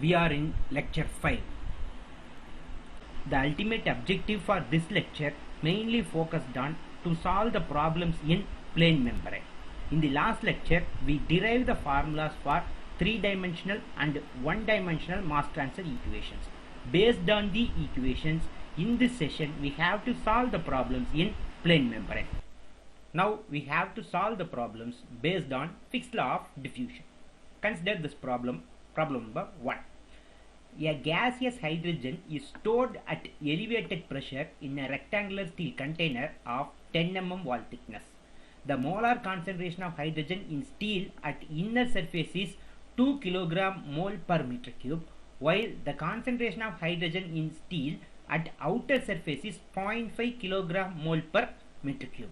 We are in lecture 5. The ultimate objective for this lecture mainly focused on to solve the problems in plane membrane. In the last lecture, we derived the formulas for three-dimensional and one-dimensional mass transfer equations. Based on the equations, in this session, we have to solve the problems in plane membrane. Now, we have to solve the problems based on Fick's law of diffusion. Consider this problem number 1. A gaseous hydrogen is stored at elevated pressure in a rectangular steel container of 10 mm wall thickness. The molar concentration of hydrogen in steel at inner surface is 2 kg mole per meter cube, while the concentration of hydrogen in steel at outer surface is 0.5 kg mole per meter cube.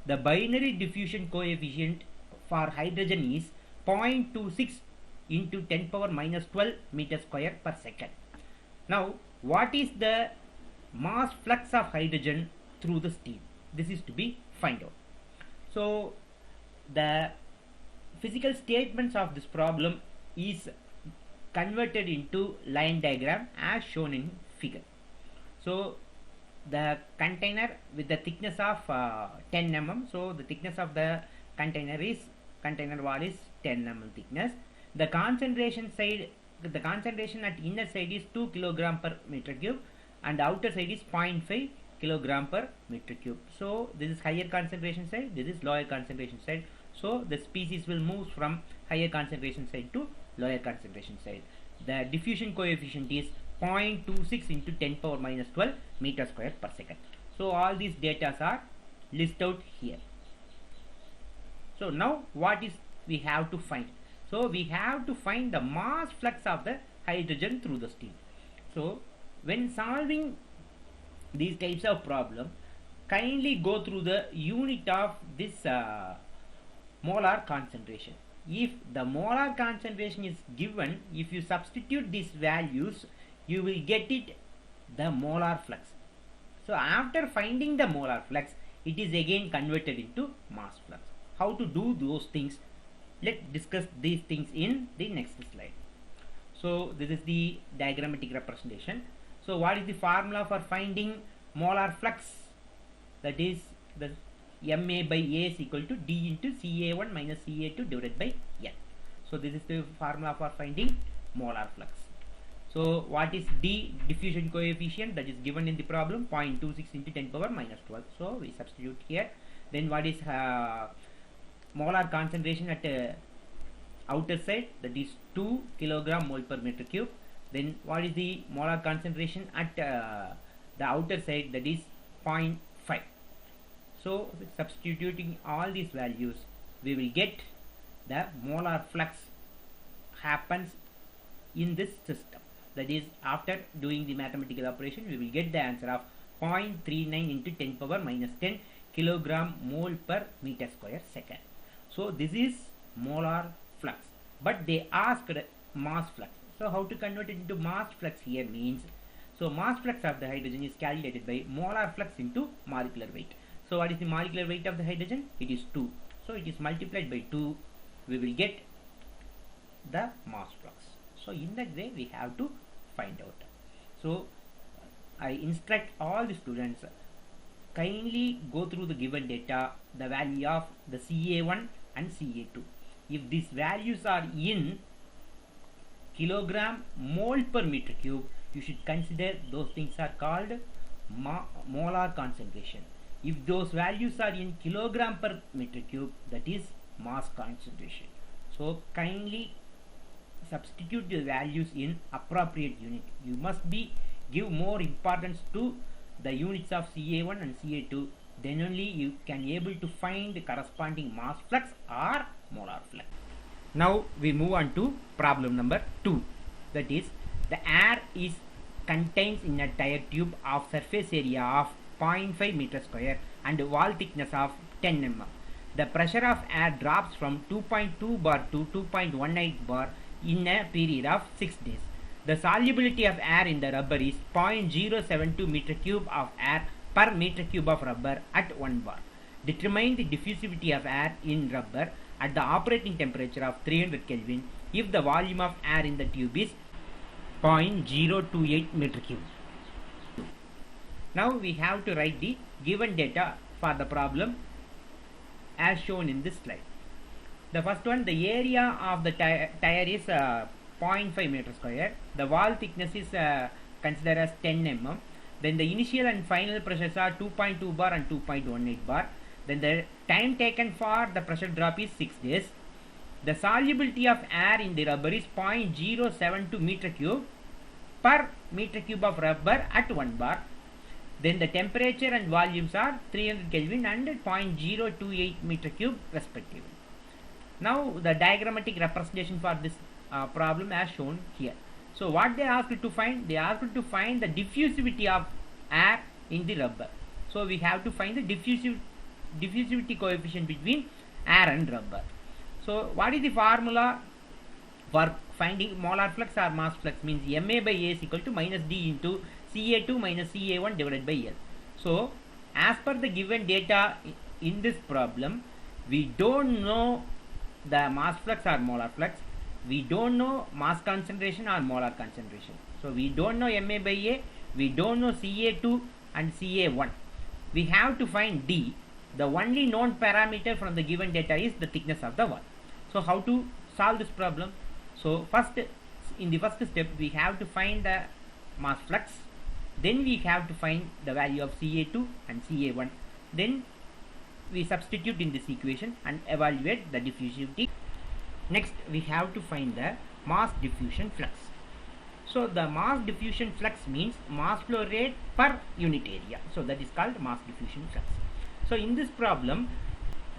The binary diffusion coefficient for hydrogen is 0.26 into 10 power minus 12 meter square per second. Now, what is the mass flux of hydrogen through the steel? This is to be find out. So, the physical statements of this problem is converted into line diagram as shown in figure. So, the container with the thickness of 10 mm. So, the thickness of the container wall is 10 mm thickness. The concentration at inner side is 2 kg per meter cube and outer side is 0.5 kg per meter cube. So this is higher concentration side, this is lower concentration side. So the species will move from higher concentration side to lower concentration side. The diffusion coefficient is 0.26 into 10 power minus 12 meter square per second. So all these data are listed out here. So now what is we have to find? So we have to find the mass flux of the hydrogen through the steel. So when solving these types of problem, kindly go through the unit of this molar concentration. If the molar concentration is given, if you substitute these values, you will get it the molar flux. So after finding the molar flux, it is again converted into mass flux. How to do those things? Let's discuss these things in the next slide. So this is the diagrammatic representation. So what is the formula for finding molar flux? That is the MA by A is equal to D into Ca1 minus Ca2 divided by N. So this is the formula for finding molar flux. So what is D diffusion coefficient that is given in the problem? 0.26 into 10 power minus 12. So we substitute here. Then what is molar concentration at outer side, that is 2 kg mole per meter cube. Then what is the molar concentration at the outer side, that is 0.5. So substituting all these values, we will get the molar flux happens in this system. That is, after doing the mathematical operation, we will get the answer of 0.39 into 10 power minus 10 kg mole per meter square second. So this is molar flux, but they asked mass flux. So how to convert it into mass flux here means, so mass flux of the hydrogen is calculated by molar flux into molecular weight. So what is the molecular weight of the hydrogen? It is 2. So it is multiplied by 2. We will get the mass flux. So in that way we have to find out. So I instruct all the students, kindly go through the given data, the value of the Ca1 and Ca2. If these values are in kilogram mole per meter cube, you should consider those things are called molar concentration. If those values are in kilogram per meter cube, that is mass concentration. So kindly substitute the values in appropriate unit. You must give more importance to the units of Ca1 and Ca2, then only you can able to find the corresponding mass flux or molar flux. Now we move on to problem number 2. That is, the air is contains in a tire tube of surface area of 0.5 meter square and wall thickness of 10 mm. The pressure of air drops from 2.2 bar to 2.18 bar in a period of 6 days. The solubility of air in the rubber is 0.072 meter cube of air per meter cube of rubber at 1 bar. Determine the diffusivity of air in rubber at the operating temperature of 300 Kelvin if the volume of air in the tube is 0.028 meter cube. Now we have to write the given data for the problem as shown in this slide. The first one, the area of the tire is 0.5 meter square. The wall thickness is considered as 10 mm. Then the initial and final pressures are 2.2 bar and 2.18 bar. Then the time taken for the pressure drop is 6 days. The solubility of air in the rubber is 0.072 meter cube per meter cube of rubber at 1 bar. Then the temperature and volumes are 300 Kelvin and 0.028 meter cube respectively. Now the diagrammatic representation for this problem as shown here. So what they asked to find? They asked to find the diffusivity of air in the rubber. So we have to find the diffusivity coefficient between air and rubber. So what is the formula for finding molar flux or mass flux? Means Ma by A is equal to minus D into Ca2 minus Ca1 divided by L. So as per the given data in this problem, we don't know the mass flux or molar flux. We don't know mass concentration or molar concentration. So we don't know Ma by A, we don't know Ca2 and Ca1. We have to find D. The only known parameter from the given data is the thickness of the wall. So how to solve this problem? So first, in the first step, we have to find the mass flux. Then we have to find the value of Ca2 and Ca1. Then we substitute in this equation and evaluate the diffusivity. Next, we have to find the mass diffusion flux. So the mass diffusion flux means mass flow rate per unit area. So that is called mass diffusion flux. So in this problem,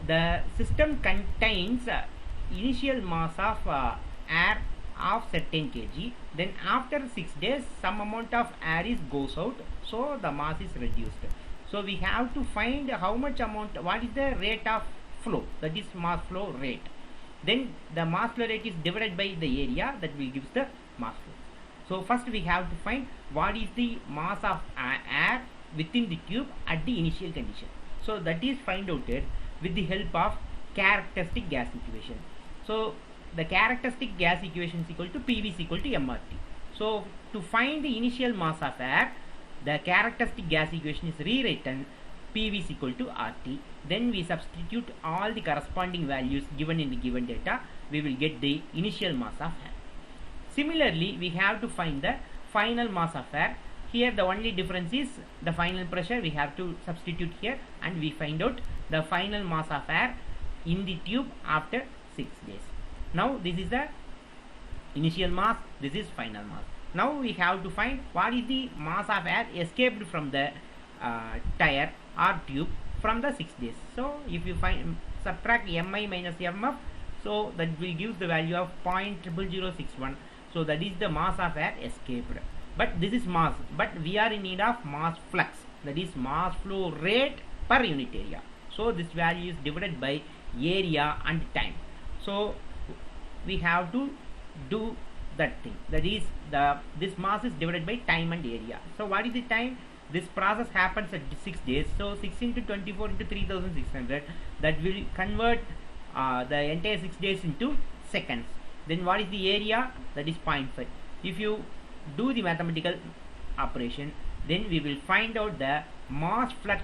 the system contains initial mass of air of certain kg. Then after 6 days, some amount of air goes out. So the mass is reduced. So we have to find how much amount, what is the rate of flow, that is mass flow rate. Then the mass flow rate is divided by the area, that will give the mass flow. So first we have to find what is the mass of air within the tube at the initial condition. So that is find out with the help of characteristic gas equation. So the characteristic gas equation is equal to PV is equal to MRT. So to find the initial mass of air, the characteristic gas equation is rewritten PV is equal to RT. Then we substitute all the corresponding values given in the given data. We will get the initial mass of air. Similarly, we have to find the final mass of air. Here the only difference is the final pressure. We have to substitute here and we find out the final mass of air in the tube after 6 days. Now this is the initial mass, this is final mass. Now we have to find what is the mass of air escaped from the tire or tube from the 6 days. So if you find subtract Mi minus Mf, so that will give the value of 0.00061. So that is the mass of air escaped. But this is mass, but we are in need of mass flux, that is mass flow rate per unit area. So this value is divided by area and time. So we have to do that thing, that is this mass is divided by time and area. So what is the time? This process happens at 6 days. So 6 into 24 into 3600, that will convert the entire 6 days into seconds. Then what is the area? That is 0.5. If you do the mathematical operation, then we will find out the mass flux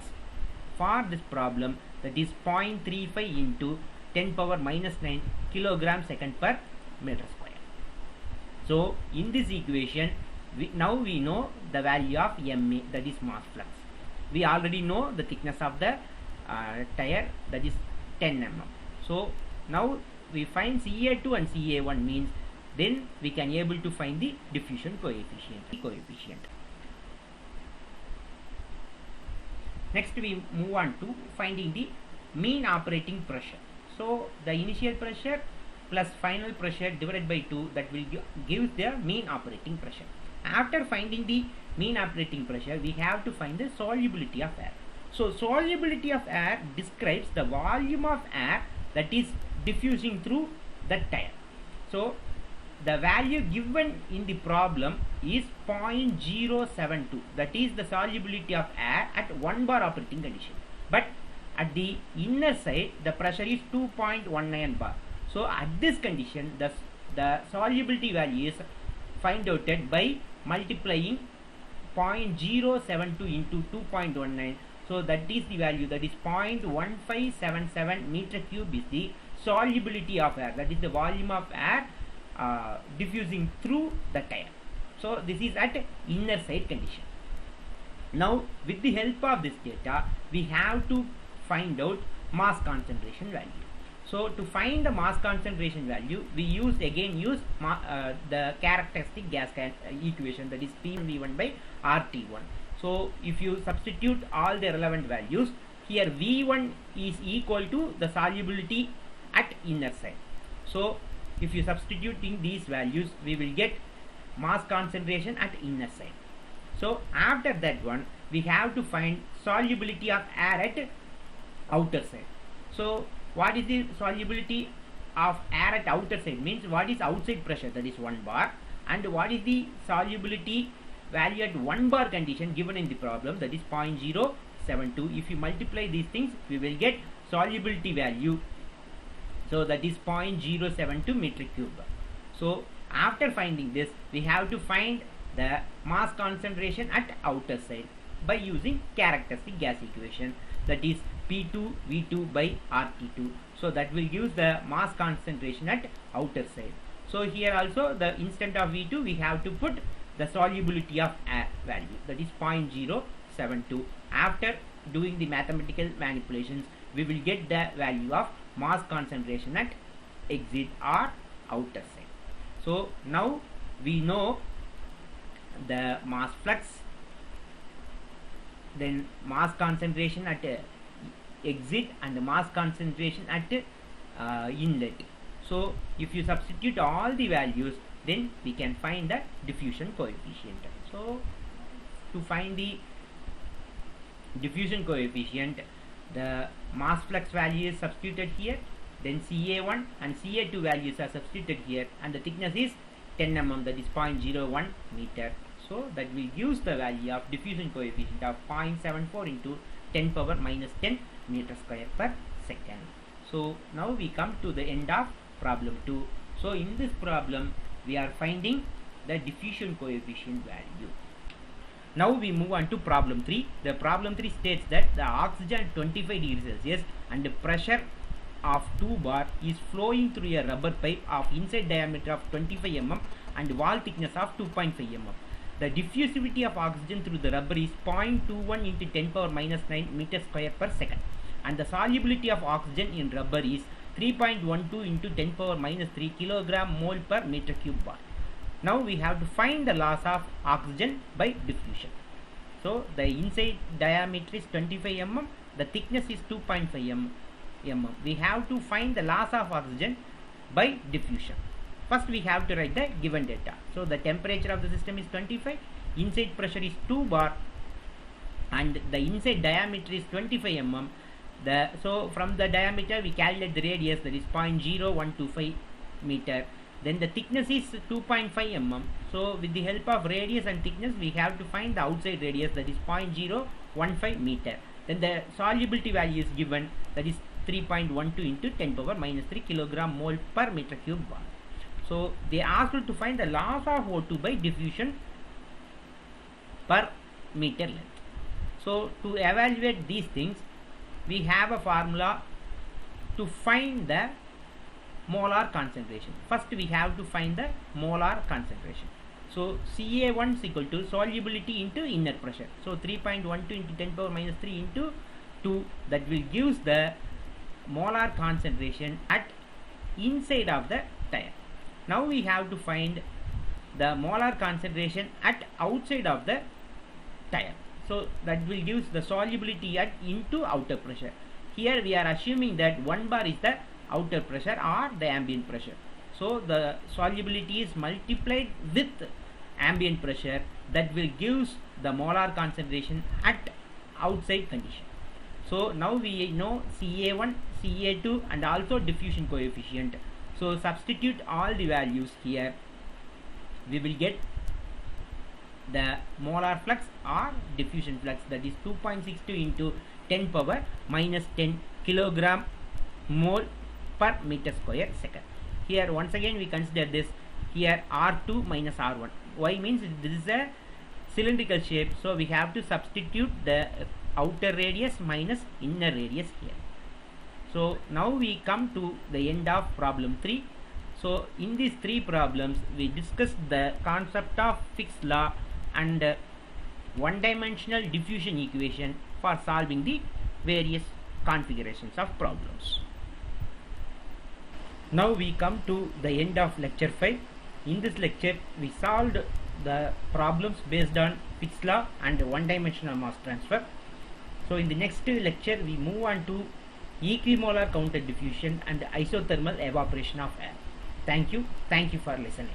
for this problem, that is 0.35 into 10 power minus 9 kilogram second per meter square. So in this equation, now we know the value of Ma, that is mass flux. We already know the thickness of the tire, that is 10 mm. So now we find Ca2 and Ca1 means, then we can able to find the diffusion coefficient. Next we move on to finding the mean operating pressure. So the initial pressure plus final pressure divided by 2, that will give the mean operating pressure. After finding the mean operating pressure, we have to find the solubility of air. So solubility of air describes the volume of air that is diffusing through the tire. So the value given in the problem is 0.072, that is the solubility of air at 1 bar operating condition. But at the inner side, the pressure is 2.19 bar. So at this condition, the solubility value is find out it by multiplying 0.072 into 2.19. So that is the value, that is 0.1577 meter cube is the solubility of air, that is the volume of air diffusing through the tire. So this is at inner side condition. Now with the help of this data, we have to find out mass concentration value. So to find the mass concentration value, we use the characteristic gas equation, that is P1V1 by RT1. So if you substitute all the relevant values, here V1 is equal to the solubility at inner side. So if you substituting these values, we will get mass concentration at inner side. So after that one, we have to find solubility of air at outer side. So what is the solubility of air at outer side means what is outside pressure, that is 1 bar, and what is the solubility value at 1 bar condition given in the problem, that is 0.072. If you multiply these things, we will get solubility value, so that is 0.072 meter cube. So after finding this, we have to find the mass concentration at outer side by using characteristic gas equation, that is P2V2 by RT2. So that will give the mass concentration at outer side. So here also the instant of V2, we have to put the solubility of air value, that is 0.072. After doing the mathematical manipulations, we will get the value of mass concentration at exit or outer side. So now we know the mass flux, then mass concentration at exit and the mass concentration at inlet. So if you substitute all the values, then we can find the diffusion coefficient. So to find the diffusion coefficient, the mass flux value is substituted here, then Ca1 and Ca2 values are substituted here, and the thickness is 10 mm, that is 0.01 meter. So that will use the value of diffusion coefficient of 0.74 into 10 power minus 10 meter square per second. So now we come to the end of problem 2. So in this problem, we are finding the diffusion coefficient value. Now we move on to problem 3. The problem 3 states that the oxygen at 25 degrees Celsius and the pressure of 2 bar is flowing through a rubber pipe of inside diameter of 25 mm and wall thickness of 2.5 mm. The diffusivity of oxygen through the rubber is 0.21 into 10 power minus 9 meter square per second, and the solubility of oxygen in rubber is 3.12 into 10 power minus 3 kilogram mole per meter cube bar. Now we have to find the loss of oxygen by diffusion. So the inside diameter is 25 mm, the thickness is 2.5 mm. We have to find the loss of oxygen by diffusion. First we have to write the given data. So the temperature of the system is 25, inside pressure is 2 bar, and the inside diameter is 25 mm. So from the diameter we calculate the radius, that is 0.0125 meter. Then the thickness is 2.5 mm. So with the help of radius and thickness, we have to find the outside radius, that is 0.015 meter. Then the solubility value is given, that is 3.12 into 10 power minus 3 kilogram mole per meter cube bar. So they asked to find the loss of O2 by diffusion per meter length. So to evaluate these things, we have a formula to find the molar concentration. First we have to find the molar concentration. So Ca1 is equal to solubility into inner pressure. So 3.12 into 10 power minus 3 into 2, that will give the molar concentration at inside of the tire. Now we have to find the molar concentration at outside of the tire. So that will give the solubility at into outer pressure. Here we are assuming that 1 bar is the outer pressure or the ambient pressure. So the solubility is multiplied with ambient pressure, that will give the molar concentration at outside condition. So now we know Ca1, Ca2 and also diffusion coefficient. So substitute all the values here, we will get the molar flux or diffusion flux, that is 2.62 into 10 power minus 10 kilogram mole per meter square second. Here once again we consider this here R2 minus R1. Why means this is a cylindrical shape, so we have to substitute the outer radius minus inner radius here. So now we come to the end of problem 3. So in these 3 problems we discussed the concept of Fick's law and one-dimensional diffusion equation for solving the various configurations of problems. Now we come to the end of lecture 5. In this lecture we solved the problems based on Fick's law and one-dimensional mass transfer. So in the next lecture we move on to equimolar counter diffusion and isothermal evaporation of air. Thank you for listening.